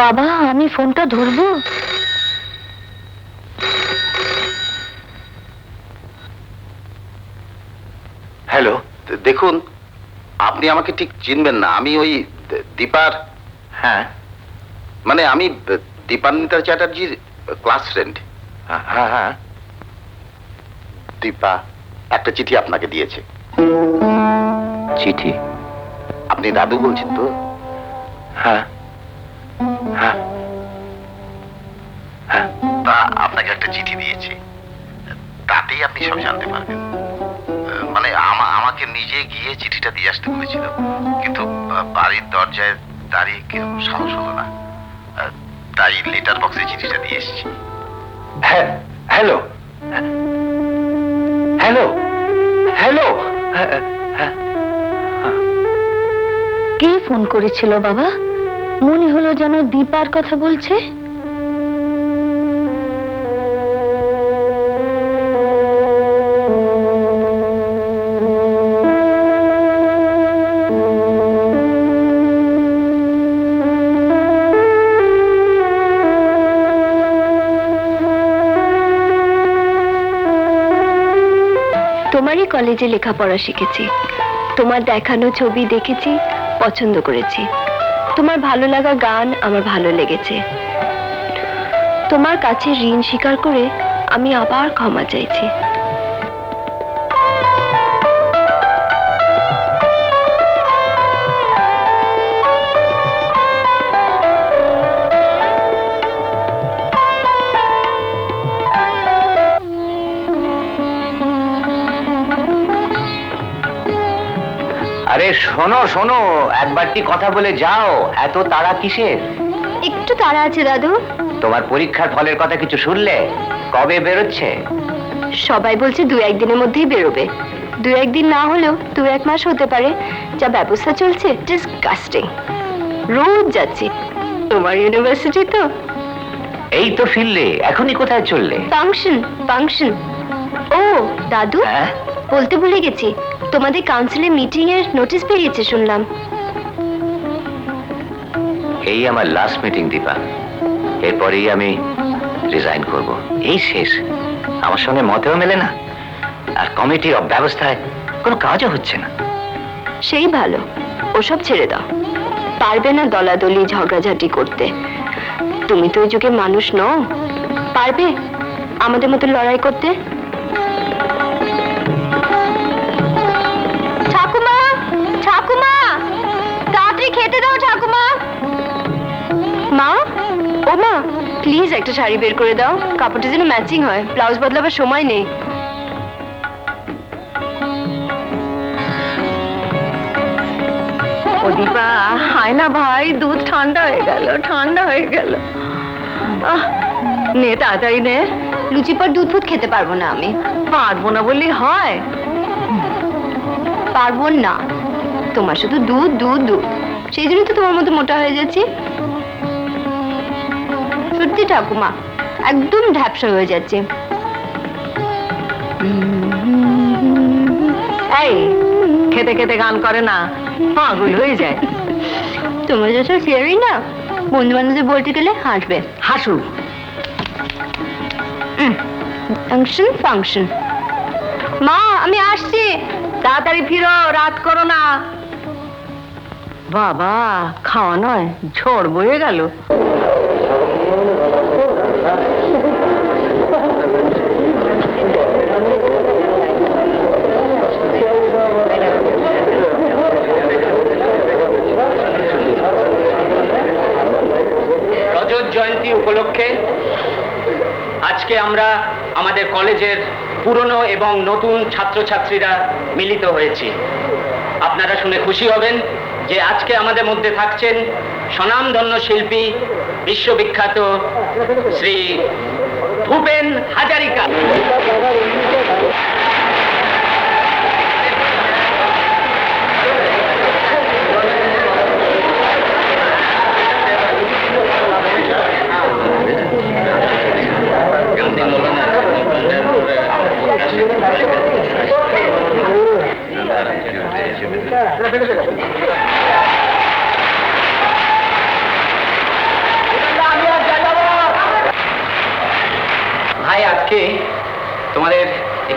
বাবা, আমি ফোনটা ধরবো? হ্যালো, দেখুন, আপনি আমাকে ঠিক চিনবেন না। আমি ওই দীপার, হ্যাঁ, মানে আমি দীপান্বিতা চ্যাটার্জির ক্লাস ফ্রেন্ড। হ্যাঁ হ্যাঁ, দীপা একটা চিঠি আপনাকে দিয়েছে। চিঠি? আপনি দাদু বলছেন তো? হ্যাঁ হ্যাঁ হ্যাঁ, তা আপনাকে একটা চিঠি দিয়েছে, তাতেই আপনি সব জানতে পারবেন। মানে আমাকে নিজে গিয়ে চিঠিটা দিয়ে আসতে বলেছিল, কিন্তু বাড়ির দরজায় দাঁড়িয়ে কেউ সাহস হলো না, তাই লেটার বক্সে চিঠিটা দিয়ে এসেছি। হ্যাঁ, হ্যালো হ্যালো হ্যালো, কে ফোন করেছিল বাবা? মনে হলো যেন দীপার কথা বলছে। তোমারই কলেজে লেখাপড়া শিখেছি, তোমার দেখানো ছবি দেখেছি, পছন্দ করেছি, তোমার ভালো লাগা গান আমার ভালো লেগেছে। তোমার কাছে ঋণ স্বীকার করে আমি আবার ক্ষমা চাইছি। আরে শোনো শোনো, একবারটি কথা বলে যাও, এত তাড়া কিসের? একটু তাড়া আছে দাদু। তোমার পরীক্ষার ফলের কথা কিছু শুনলে? কবে বেরোচ্ছে? সবাই বলছে 2-1 দিনের মধ্যেই বেরোবে। 2-1 দিন না হলেও 2-1 মাস হতে পারে। যা ব্যবস্থা চলছে, ডিসগাস্টিং। রোজ যাচ্ছি, তোমার ইউনিভার্সিটি তো। এই তো ফিরলে, এখনই কোথায় চললে? ফাংশন। ও দাদু, বলতে ভুলে গেছি, তোমাদের কাউন্সিলের মিটিং এর নোটিশ বেরিয়েছে শুনলাম। এই আমার লাস্ট মিটিং দীপা, এরপরেই আমি রিজাইন করব। এই শেষ, আমার সঙ্গে মতেও মেলে না, আর কমিটির ব্যবস্থায় কোনো কাজও হচ্ছে না। সেই ভালো, ওসব ছেড়ে দাও। পারবে না দলাদলি ঝগড়াঝাটি করতে। তুমি তো ওই যুগে মানুষ নও, পারবে আমাদের মতো লড়াই করতে? ঠাকুমা, ঠাকুমা, তাড়াতাড়ি খেতে দাও ঠাকুমা। মা, ও মা, প্লিজ একটা শাড়ি বের করে দাও, কাপড়টা যেন ম্যাচিং হয়, ব্লাউজ বদলাবার সময় নেই। ও দীপা, হায় না ভাই, দুধ ঠান্ডা হয়ে গেল। নে তাড়াতাড়ি নে। লুচি পর দুধ ফুট খেতে পারবো না আমি। পারবো না বললেই হয়? পারবো না, তোমার শুধু দুধ দুধ দুধ, সেই জন্যই তো তোমার মতো মোটা হয়ে যাচ্ছি। সত্যি ঠাকুমা, একদম ঢ্যাপসা হয়ে যাচ্ছে। এই খেতে খেতে গান করে না, পাগল হয়ে যায়। তোমরা যেসব শেয়ারই না, বন্ধু বান্ধবদের বলতে গেলে হাসবে। হাসু। ফাংশন। মা, আমি আসছি, তাড়াতাড়ি ফিরো, রাত করো না। বাবা, খাওয়া নয়, ঝড় বয়ে গেল। রজত জয়ন্তী উপলক্ষে আজকে আমরা আমাদের কলেজের পুরনো এবং নতুন ছাত্রছাত্রীরা মিলিত হয়েছি। আপনারা শুনে খুশি হবেন যে আজকে আমাদের মধ্যে থাকছেন স্বনামধন্য শিল্পী, বিশ্ববিখ্যাত শ্রী ভূপেন হাজারিকা।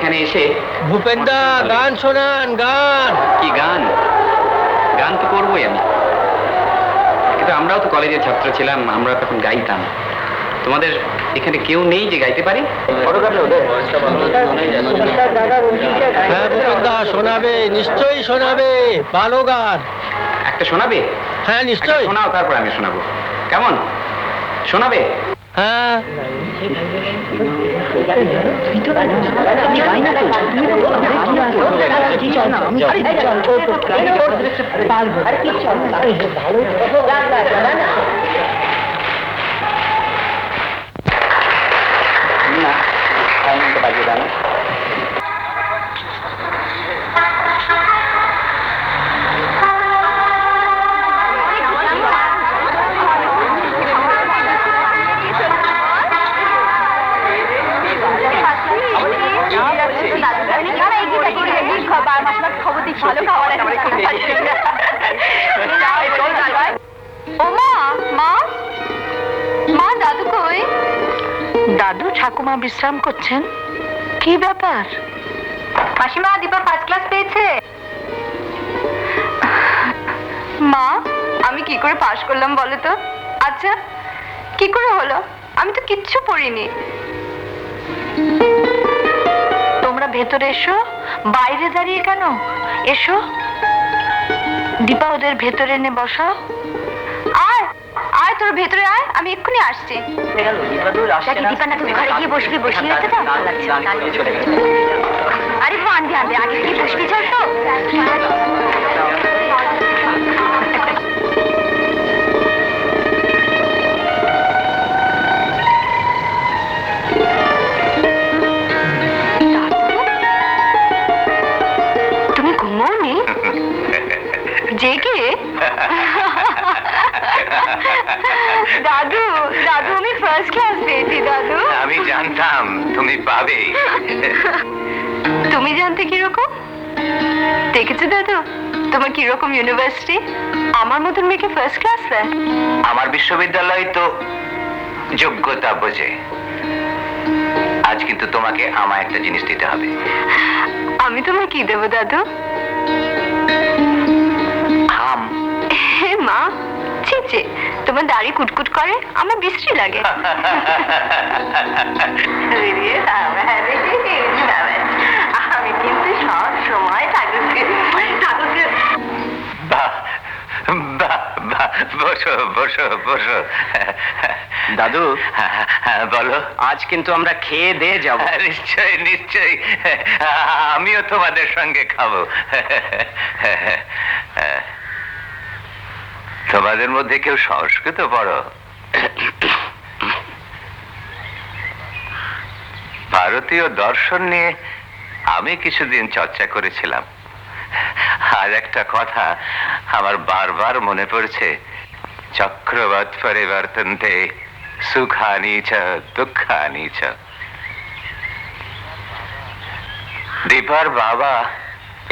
এখানে এসে ভূপেনদা গান শোনান, গান। কি গান? গান তো করবোই আমি, কিন্তু আমরাও তো কলেজের ছাত্র ছিলাম, আমরা তখন গাইতাম। তোমাদের এখানে কেউ নেই যে গাইতে পারি? হ্যাঁ ভূপেনদা শোনাবে, নিশ্চয়ই শোনাবে, ভালো গান। একটা শোনাবে? হ্যাঁ একটা নিশ্চয়ই। শোনাও, তারপর আমি শোনাবো। কেমন শোনাবে? হ্যাঁ না, আমি তো বাজিয়ে দাও না। দাদু ঠাকুমা বিশ্রাম করছেন। কি ব্যাপার? মাসিমা, দীপা ফার্স্ট ক্লাস পেয়েছে। মা, আমি কি করে পাশ করলাম বলো তো? আচ্ছা, কি করে হলো? আমি তো কিচ্ছু পড়িনি। তোমরা ভেতরে এসো, বাইরে দাঁড়িয়ে কেন? এসো দীপা, ওদের ভেতরে এনে বসাও। আয় আয়, তোর ভেতরে আয়, আমি এক্ষুনি আসছি। দীপা না, তুমি ঘরে গিয়ে বসবি, বসিয়ে রেখে দাও। আরে আনবি আনবি, আগে কি বসবি? চল তো। তুমি ঘুমোনি? জেগে? দাদু, দাদু আমি ফার্স্ট ক্লাস পেয়েছি দাদু। আমি জানতাম তুমি পাবে। তুমি জানতে কিরকম? দেখেছো দাদু, তোমার কিরকম ইউনিভার্সিটি আমার মতন মেয়েকে ফার্স্ট ক্লাস দেয়। আমার বিশ্ববিদ্যালয় তো যোগ্যতা বোঝে। আজ কিন্তু তোমাকে আমায় একটা জিনিস দিতে হবে। আমি তোমায় কি দেবো দাদু? আম। হে মা, ছি ছি, তোমার দাড়ি কুটকুট করে, আমার বিশ্রী লাগে। আমি কিন্তু সব সময় ঠাকুরকে বাহ বাহ বাহ, বসো বসো বসো। দাদু, বলো। আজ কিন্তু আমরা খেয়ে দিয়ে যাব। নিশ্চয়ই নিশ্চয়ই, আমিও তোমাদের সঙ্গে খাবো। তোমাদের মধ্যে কেউ সংস্কৃত পড়ো? ভারতীয় দর্শন নিয়ে আমি কিছুদিন চর্চা করেছিলাম। আর একটা কথা আমার বারবার মনে পড়ছে, চক্রবৎ পরিবর্তন্তে সুখানি চ দুঃখানি চ। দীপার বাবা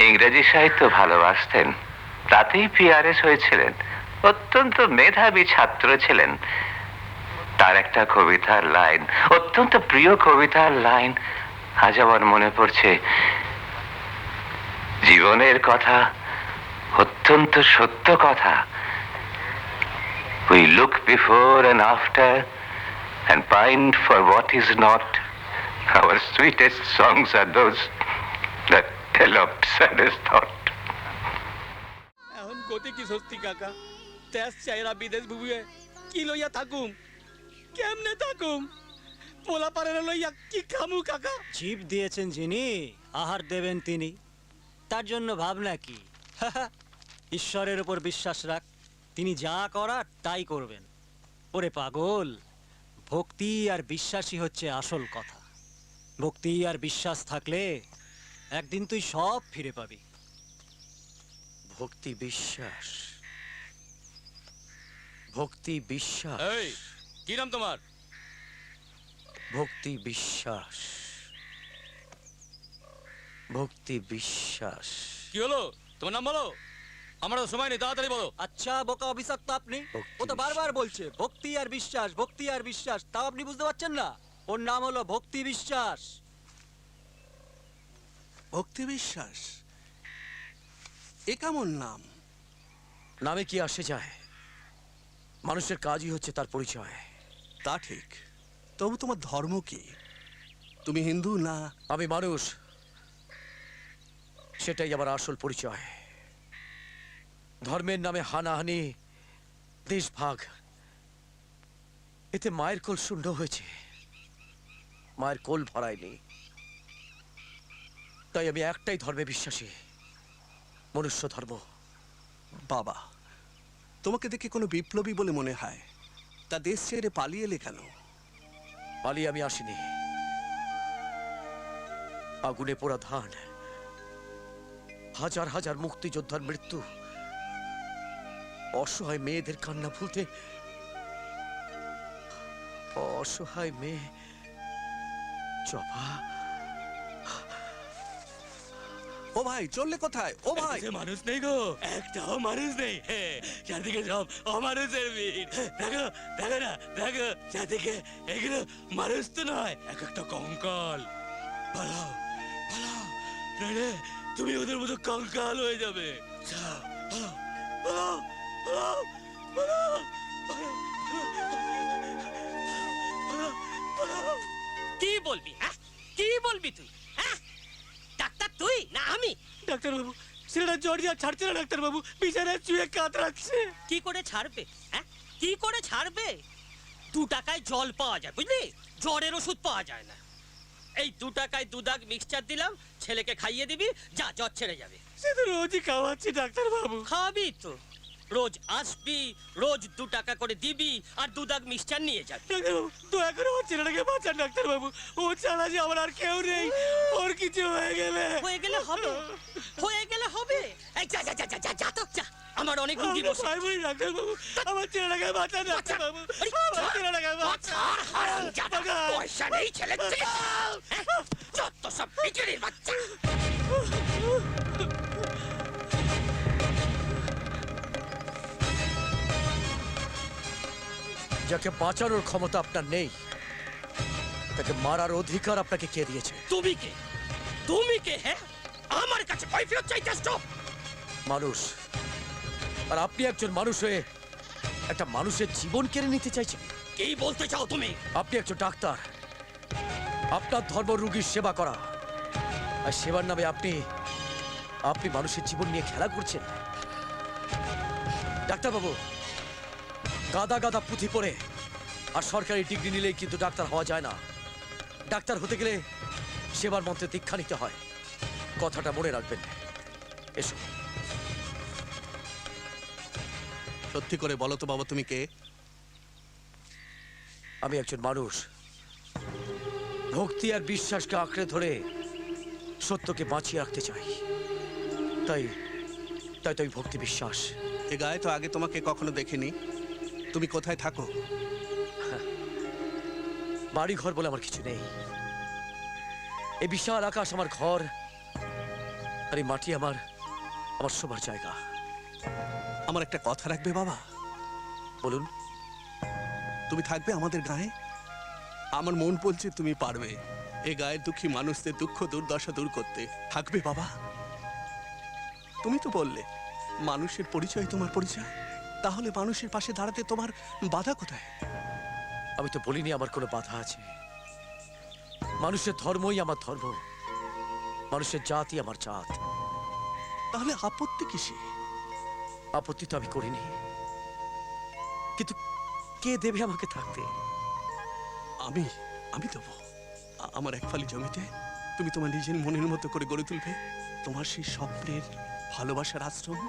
ইংরেজি সাহিত্য ভালোবাসতেন, তাতেই পিআরএস হয়েছিলেন। অত্যন্ত মেধাবী ছাত্র ছিলেন। তার একটা কবিতার লাইন, অত্যন্ত প্রিয় কবিতার লাইন আজ আমার মনে পড়ছে। জীবনের কথা, অত্যন্ত সত্য কথা। We look before and after and pine for what is not. Our sweetest songs are those that tell of saddest thought. এখন গতি কি সত্যি কাকা? তেজ চাইরা বিদেশ বুবুয়ে কি লইয়া থাকুম, কেমনে থাকুম? পোলা পারে লইয়া কি খামু কাকা? জীব দিয়েছেন যিনি, আহার দেবেন তিনি। তার জন্য ভাবনা কি? ঈশ্বরের উপর বিশ্বাস রাখ, তিনি যা করার তাই করবেন। ওরে পাগল, ভক্তি আর বিশ্বাসই হচ্ছে আসল কথা। ভক্তি আর বিশ্বাস থাকলে একদিন তুই সব ফিরে পাবি। ভক্তি বিশ্বাস, ভক্তি বিশ্বাস। এই কি নাম তোমার? ভক্তি বিশ্বাস, ভক্তি বিশ্বাস। কি হলো? তোমার নাম বলো, আমার তো সময় নেই, তাড়াতাড়ি বলো। আচ্ছা বোকা অভিশপ্ত আপনি, ও তো বারবার বলছে ভক্তি আর বিশ্বাস, ভক্তি আর বিশ্বাস, তাও আপনি বুঝতে পারছেন না? ওর নাম হলো ভক্তি বিশ্বাস। ভক্তি বিশ্বাস, এ কেমন নাম? নামে কি আসে যায়? মানুষের কাজই হচ্ছে তার পরিচয়। তা ঠিক, তবু তোমার ধর্ম কি? তুমি হিন্দু না? আমি মানুষ, সেটাই আমার আসল পরিচয়। ধর্মের নামে হানাহানি, দেশভাগ, এতে মায়ের কোল শূন্য হয়েছে, মায়ের কোল ভরায়নি। তাই আমি একটাই ধর্মে বিশ্বাসী, মনুষ্য ধর্ম। বাবা, তোমাকে দেখে কোনো বিপ্লবী বলে মনে হয়, তা দেশ ছেড়ে পালিয়ে এলে কেন? পালিয়ে আমি আসিনি। আগুনে পোড়া ধান, হাজার হাজার মুক্তিযোদ্ধার মৃত্যু, অসহায় মেয়েদের কান্না ভুলতে, অসহায় মেয়ে জবা। ও ভাই, চললে কোথায়? ও ভাই, এদেশে মানুষ নেই গো, একটাও মানুষ নেই। চারদিকে সব অমানুষের ভিড়। দেখো দেখো না, দেখো চারদিকে, এগুলো মানুষ তো নয়, এক একটা কঙ্কাল। পালাও পালাও, নইলে তুমি ওদের মতো কঙ্কাল হয়ে যাবে। যাও, পালাও পালাও পালাও পালাও পালাও পালাও। কি বলবি? হ্যাঁ, কি বলবি তুই? হ্যাঁ, ডাক্তার তুই না আমি? ডাক্তারবাবু, ছেলেটা জড়িয়ে ছাড়ছে না ডাক্তারবাবু, বিছানায় শুয়ে কাতরাচ্ছে। কি করে ছাড়বে? হ্যাঁ, কি করে ছাড়বে? 2 টাকায় জল পাওয়া যায়, বুঝলি? জ্বরের ওষুধ পাওয়া যায় না। এই 2 টাকায় 2 দাগ মিক্সচার দিলাম, ছেলেকে খাইয়ে দিবি, যা জ্বর ছেড়ে যাবে। সে তো রোজই খাওয়াচ্ছি ডাক্তারবাবু। খাবি তো, রোজ আসবি, রোজ 2 টাকা করে দিবি, আর 2 দাগ মিক্সচার নিয়ে যাবি। ডাক্তারবাবু, দয়া করে আমার ছেলেটাকে বাঁচান ডাক্তারবাবু। ও ছাড়া যে আমার আর কেউ নেই, ওর কিছু হয়ে গেলে। হয়ে গেলে হবে, হয়ে গেলে হবে। এই যা যা যা যা, যা যা তো যা, আমার অনেক রুগী আমরা বসে। পারবো না ডাক্তারবাবু, আমার ছেলেটাকে বাঁচান ডাক্তারবাবু। আমার ছেলেটাকে বাঁচান। বাঁচান। পয়সা নেই ছেলে, যত সব বিজুলির বাচ্চা। যাকে বাঁচানোর ক্ষমতা আপনার নেই, তাকে মারার অধিকার আপনাকে কে দিয়েছে? তুমি কে? তুমি কে? হ্যাঁ, আমার কাছে কৈফিয়ত চাইতেছ তো? মানুষ, আর আপনি একজন মানুষ হয়ে একটা মানুষের জীবন কেড়ে নিতে চাইছেন। কি বলতে চাও তুমি? আপনি একজন ডাক্তার, আপনার ধর্ম রোগীর সেবা করা, আর সেবার নামে আপনি আপনি মানুষের জীবন নিয়ে খেলা করছেন। ডাক্তারবাবু, গাদা গাদা পুঁথি পড়ে আর সরকারি ডিগ্রি নিলেই কিন্তু ডাক্তার হওয়া যায় না। ডাক্তার হতে গেলে সেবার মন্ত্রে দীক্ষা নিতে হয়, কথাটা মনে রাখবেন। এসো। সত্যি করে বলো তো বাবা, তুমি কে? আমি একজন মানুষ, ভক্তি আর বিশ্বাসকে আঁকড়ে ধরে সত্যকে বাঁচিয়ে রাখতে চাই। তাই তাই তো এই ভক্তি বিশ্বাস। এ গায়ে তো আগে তোমাকে কখনো দেখিনি। তুমি কোথায় থাকো? বাড়ি ঘর বলে আমার কিছু নেই। এই বিশাল আকাশ আমার ঘর, আর এই মাটি আমার আমার শোবার জায়গা। আমার একটা কথা রাখবে বাবা? বলুন। তুমি থাকবে আমাদের গায়ে? আমার মন বলছে তুমি পারবে এ গায়ের দুঃখী মানুষদের দুঃখ দুর্দশা দূর করতে। থাকবে বাবা? তুমি তো বললে মানুষের পরিচয় তোমার পরিচয়, তাহলে মানুষের পাশে দাঁড়াতে তোমার বাধা কোথায়? আমি তো বলিনি আমার কোনো বাধা আছে। মানুষের ধর্মই আমার ধর্ম, মানুষের জাতই আমার জাত। তাহলে আপত্তি কিসে? আপত্তি তো আমি করিনি, কিন্তু কে দেবে আমাকে থাকতে? আমি আমি দেবো। আমার এক ফালি জমিতে তুমি তোমার নিজের মনের মতো করে গড়ে তুলবে তোমার সেই স্বপ্নের ভালোবাসার আশ্রম।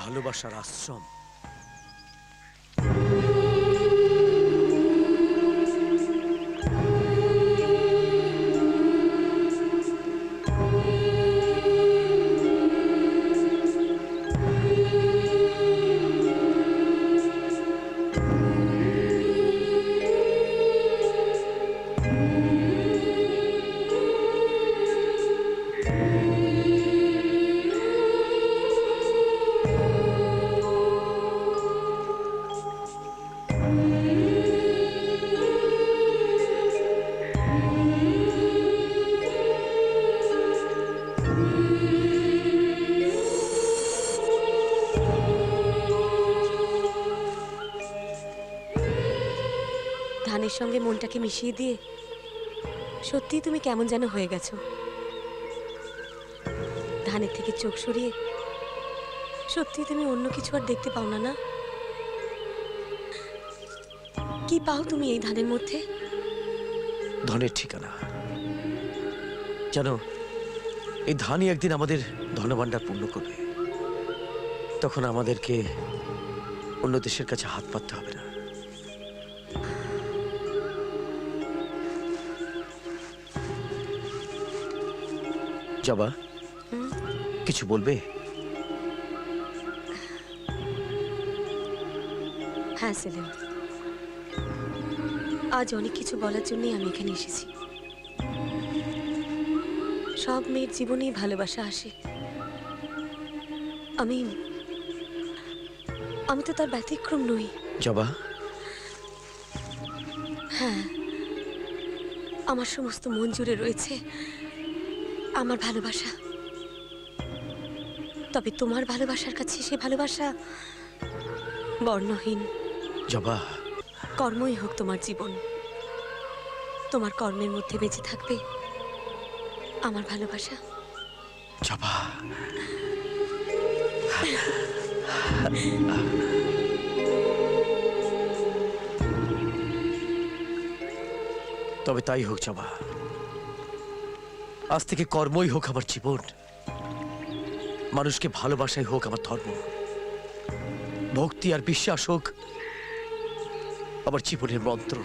ভালোবাসার আশ্রম? ধানের সঙ্গে মনটাকে মিশিয়ে দিয়ে সত্যি তুমি কেমন যেন হয়ে গেছো। ধানের থেকে চোখ সরিয়ে সত্যি তুমি অন্য কিছু আর দেখতে পাও না, না? কি পাও তুমি এই ধানের মধ্যে? ধনের ঠিকানা। জানো, এই ধানই একদিন আমাদের ধনভাণ্ডার পূর্ণ করবে। তখন আমাদেরকে অন্য দেশের কাছে হাত পাততে হবে না। জবা, কিছু বলবে? হ্যাঁ সেলিম, আজ অনেক কিছু বলার জন্যই আমি এখানে এসেছি। সব মেয়ের জীবনেই ভালোবাসা আসে। আমি তো তার ব্যতিক্রম নই। জবা, হ্যাঁ, আমার সমস্ত মন জুড়ে রয়েছে আমার ভালোবাসা। তবে তোমার ভালোবাসার কাছে সে ভালোবাসা বর্ণহীন। জবা, কর্মই হোক তোমার জীবন, তোমার কর্মের মধ্যে বেঁচে থাকবে আমার ভালোবাসা। জবা, তবে তাই হোক জবা। আজ থেকে কর্মই হোক আমার জীবন, মানুষকে ভালোবাসাই হোক আমার ধর্ম, ভক্তি আর বিশ্বাস হোক আমার জীবনের মন্ত্র।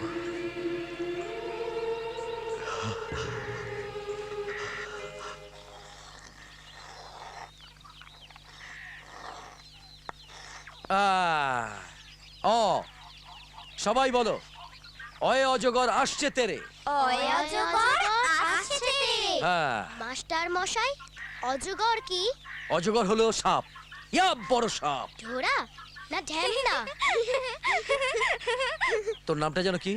সবাই বলো, অয়ে অজগর আসছে তেরে। হ্যাঁ, মাস্টার মশাই, অজগর কি? অজগর হলো সাপ, ইয়া বড় সাপ। ঝোড়া না ঢ্যাংনা? তোর নামটা যেন কি?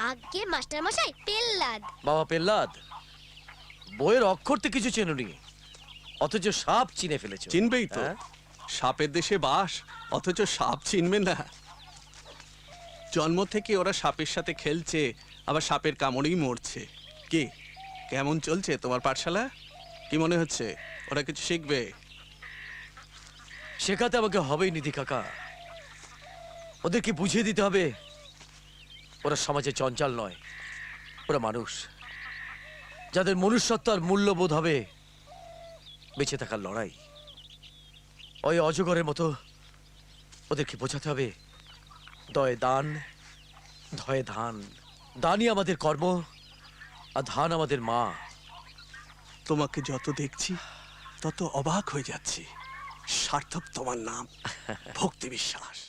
আগে মাস্টার মশাই, পেল্লাদ। বাবা পেল্লাদ, বইয়ের অক্ষর তো কিছু চেনুনি, অথচ সাপ চিনে ফেলেছো। চিনবেই তো, হ্যাঁ? সাপের দেশে বাস, অথচ সাপ চিনবে না? জন্ম থেকে ওরা সাপের সাথে খেলছে, আবার সাপের কামড়েই মরছে। কি কেমন চলছে তোমার পাঠশালা? কি মনে হচ্ছে ওরা কিছু শিখবে? শেখাতে আমাকে হবেই নিধি কাকা। ওদেরকে বুঝিয়ে দিতে হবে ওরা সমাজে চঞ্চল নয়, ওরা মানুষ, যাদের মনুষ্যত্ব আর মূল্যবোধ হবে বেঁচে থাকার লড়াই। ওই অজগরের মতো ওদেরকে বোঝাতে হবে দয়ে দান, ধয়ে ধান। দানই আমাদের কর্ম, আর ধান আমাদের মা। তোমাকে যত দেখছি তত অবাক হয়ে যাচ্ছি। সার্থক তোমার নাম, ভক্তি বিশ্বাস।